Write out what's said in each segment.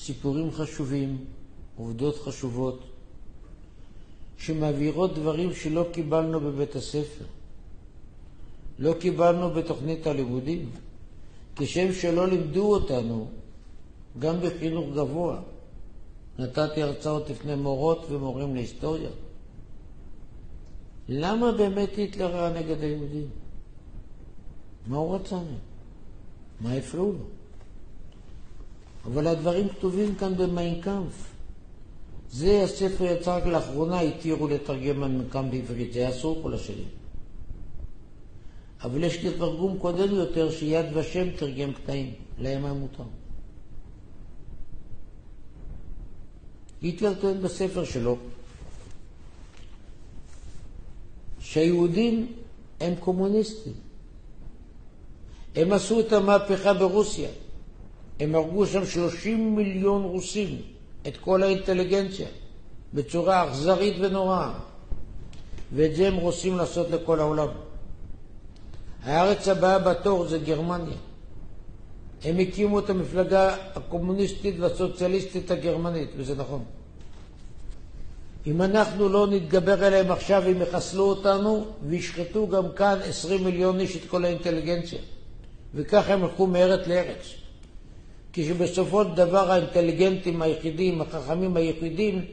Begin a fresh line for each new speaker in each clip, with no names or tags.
סיפורים חשובים, עובדות חשובות, שמעבירות דברים שלא קיבלנו בבית הספר, לא קיבלנו בתוכנית הלימודים, כשם שלא לימדו אותנו, גם בחינוך גבוה. נתתי הרצאות לפני מורות ומורים להיסטוריה. למה באמת היטלר היה נגד היהודים? מה הוא רצה מהם? מה הפריעו לו? אבל הדברים כתובים כאן במיין קאמפף. זה הספר יצא רק לאחרונה, התירו לתרגם מיין קאמפף בעברית, זה היה אסור כל השנים. אבל יש לי תרגום קודם יותר שיד ושם תרגם קטעים, להם היה מותר. היטלר טוען בספר שלו שהיהודים הם קומוניסטים. הם עשו את המהפכה ברוסיה. הם הרגו שם 30 מיליון רוסים, את כל האינטליגנציה, בצורה אכזרית ונוראה. ואת זה הם רוצים לעשות לכל העולם. הארץ הבאה בתור זה גרמניה. הם הקימו את המפלגה הקומוניסטית והסוציאליסטית הגרמנית, וזה נכון. אם אנחנו לא נתגבר עליהם עכשיו, הם יחסלו אותנו וישחטו גם כאן 20 מיליון איש את כל האינטליגנציה. וככה הם הלכו מארץ לארץ. כשבסופו של דבר האינטליגנטים היחידים, החכמים היחידים,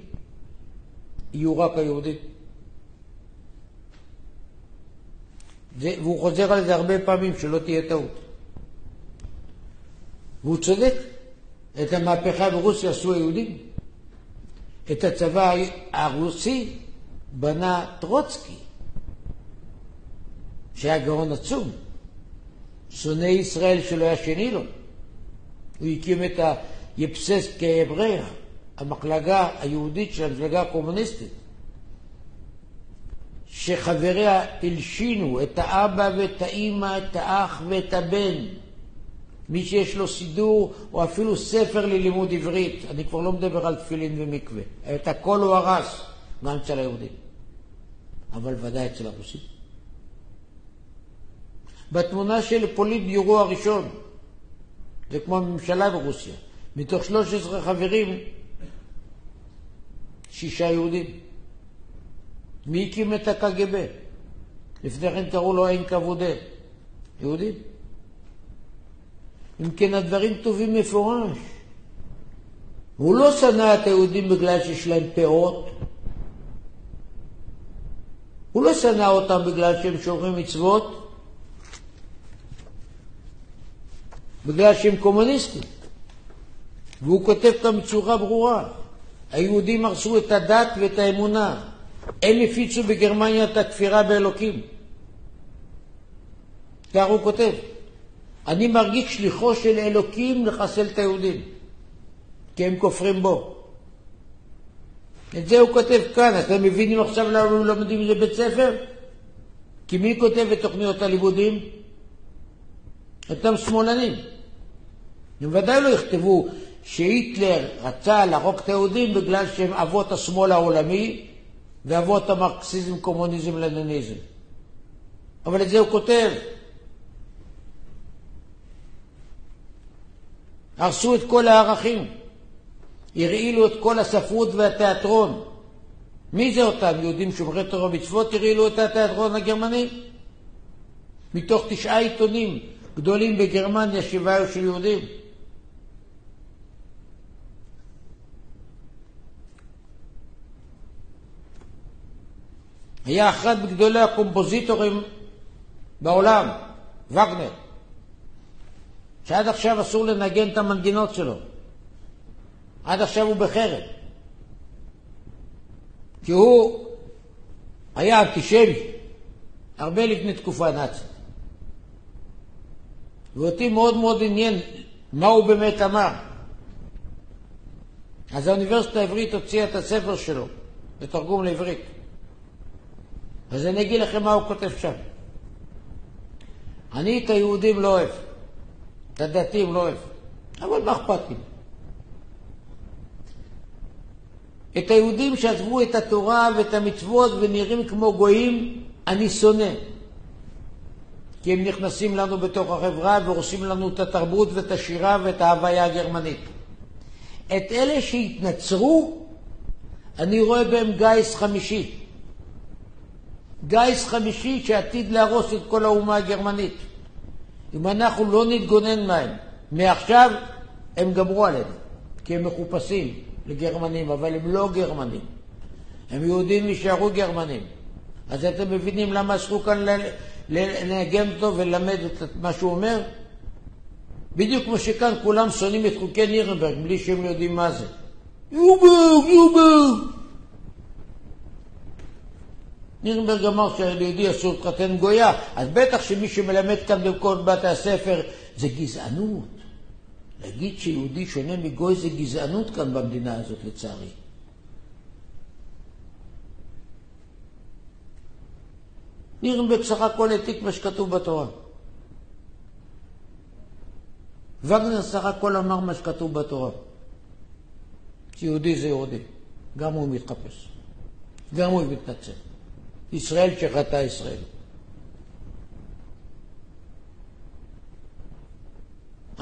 יהיו רק היהודים. והוא חוזר על זה הרבה פעמים, שלא תהיה טעות. והוא צודק. את המהפכה ברוסיה עשו היהודים. את הצבא הרוסי בנה טרוצקי, שהיה גאון עצום. שונא ישראל שלא היה שני לו. הוא הקים את היפססקה הבריה, המחלקה היהודית של המפלגה הקומוניסטית, שחבריה הלשינו את האבא ואת האמא, את האח ואת הבן. מי שיש לו סידור או אפילו ספר ללימוד עברית, אני כבר לא מדבר על תפילין ומקווה, את הכל הוא הרס, גם אצל היהודים, אבל ודאי אצל הרוסים. בתמונה של פוליט ביורו הראשון, זה כמו הממשלה ברוסיה, מתוך 13 חברים 6 יהודים. מי הקים את הקג"ב? לפני כן קראו לו אין כבודה, יהודים. אם כן הדברים טובים מפורש. הוא לא שנא את היהודים בגלל שיש להם פאות. הוא לא שנא אותם בגלל שהם שומרים מצוות. בגלל שהם קומוניסטים. והוא כותב כאן בצורה ברורה. היהודים הרסו את הדת ואת האמונה. הם הפיצו בגרמניה את הכפירה באלוקים. כך הוא כותב. אני מרגיש שליחו של אלוקים לחסל את היהודים, כי הם כופרים בו. את זה הוא כותב כאן. אתם מבינים עכשיו למה הם לומדים לבית ספר? כי מי כותב את תוכניות הלימודים? אותם שמאלנים. הם ודאי לא יכתבו שהיטלר רצה להרוג את היהודים בגלל שהם אבות השמאל העולמי ואבות המרקסיזם, קומוניזם, לניניזם. אבל את זה הוא כותב. הרסו את כל הערכים, הרעילו את כל הספרות והתיאטרון. מי זה אותם? יהודים שומרי תורה ומצוות הרעילו את התיאטרון הגרמני? מתוך 9 עיתונים גדולים בגרמניה 7 היו של יהודים. היה אחד מגדולי הקומפוזיטורים בעולם, וגנר, שעד עכשיו אסור לנגן את המנגינות שלו. עד עכשיו הוא בחרב. כי הוא היה אנטישמי, הרבה לפני תקופה נאצית. ואותי מאוד מאוד עניין מה הוא באמת אמר. אז האוניברסיטה העברית הוציאה את הספר שלו, בתרגום לעברית. אז אני אגיד לכם מה הוא כותב שם. אני את היהודים לא אוהב. את הדתיים לא אוהב, אבל מה אכפת לי? את היהודים שעזבו את התורה ואת המצוות ונראים כמו גויים, אני שונא. כי הם נכנסים לנו בתוך החברה ועושים לנו את התרבות ואת השירה ואת ההוויה הגרמנית. את אלה שהתנצרו, אני רואה בהם גייס חמישי. גייס חמישי שעתיד להרוס את כל האומה הגרמנית. אם אנחנו לא נתגונן מהם, מעכשיו הם גמרו עלינו, כי הם מחופשים לגרמנים, אבל הם לא גרמנים. הם יהודים יישארו גרמנים. אז אתם מבינים למה אסרו כאן לנגן אותו וללמד את מה שהוא אומר? בדיוק כמו שכאן כולם שונאים את חוקי נירנברג בלי שהם יודעים מה זה. יובר! נירנברג אמר שהיהודי אסור להתחתן גויה, אז בטח שמי שמלמד כאן בכל בתי הספר זה גזענות. להגיד שיהודי שונה מגוי זה גזענות כאן במדינה הזאת לצערי. נירנברג סך הכל העתיק מה שכתוב בתורה. וגנר סך הכל אמר מה שכתוב בתורה. שיהודי זה יהודי. גם הוא מתחפש. גם הוא מתנצל. ישראל שחטא ישראל.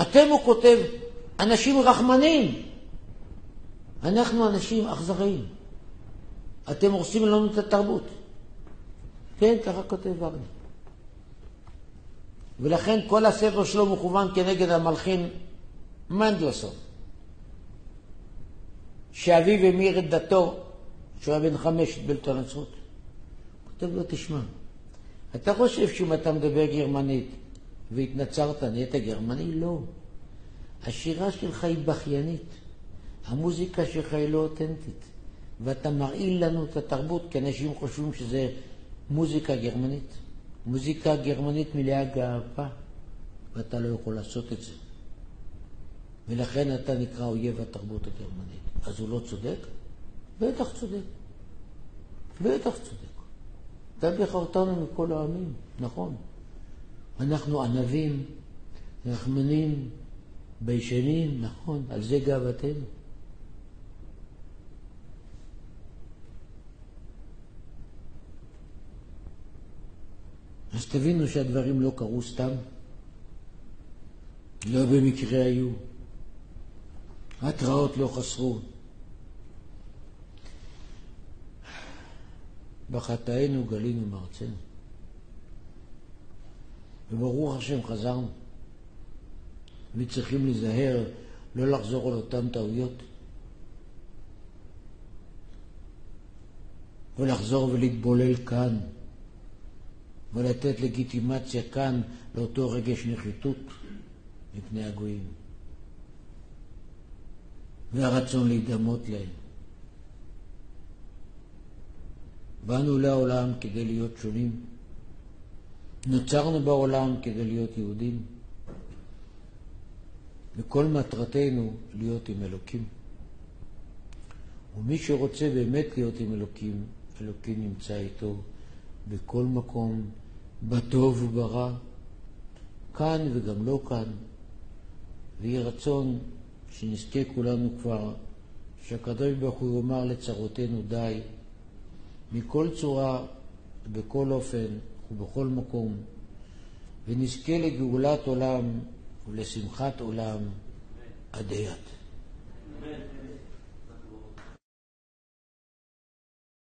אתם, הוא כותב, אנשים רחמנים. אנחנו אנשים אכזריים. אתם הורסים לנו את התרבות. כן, ככה כותב וגנר. ולכן כל הספר שלו מכוון כנגד המלחין מנדלסון, שאביו המיר את דתו, שהוא היה בן 5 בלת הנצרות. כותב לו, תשמע, אתה חושב שאם אתה מדבר גרמנית והתנצרת, נהיית גרמני? לא. השירה שלך היא בכיינית. המוזיקה שלך היא לא אותנטית. ואתה מרעיל לנו את התרבות, כי אנשים חושבים שזה מוזיקה גרמנית. מוזיקה גרמנית מלאה גאווה, ואתה לא יכול לעשות את זה. ולכן אתה נקרא אויב התרבות הגרמנית. אז הוא לא צודק? בטח צודק. בטח צודק. אתה בחרתנו מכל העמים, נכון. אנחנו ענבים, רחמנים, ביישנים, נכון, על זה גאוותנו. אז תבינו שהדברים לא קרו סתם. לא במקרה היו. התראות לא חסרו. בחטאינו גלינו מארצנו. וברוך השם חזרנו. וצריכים להיזהר לא לחזור על אותם טעויות. ולחזור ולהתבולל כאן. ולתת לגיטימציה כאן לאותו רגש נחיתות מפני הגויים. והרצון להידמות להם. באנו לעולם כדי להיות שונים. נוצרנו בעולם כדי להיות יהודים. וכל מטרתנו להיות עם אלוקים. ומי שרוצה באמת להיות עם אלוקים, אלוקים נמצא איתו בכל מקום, בטוב וברע, כאן וגם לא כאן. ויהי רצון שנזכה כולנו כבר, שהקדוש ברוך הוא יאמר לצרותינו די, מכל צורה, בכל אופן ובכל מקום, ונזכה לגאולת עולם ולשמחת עולם עד יד.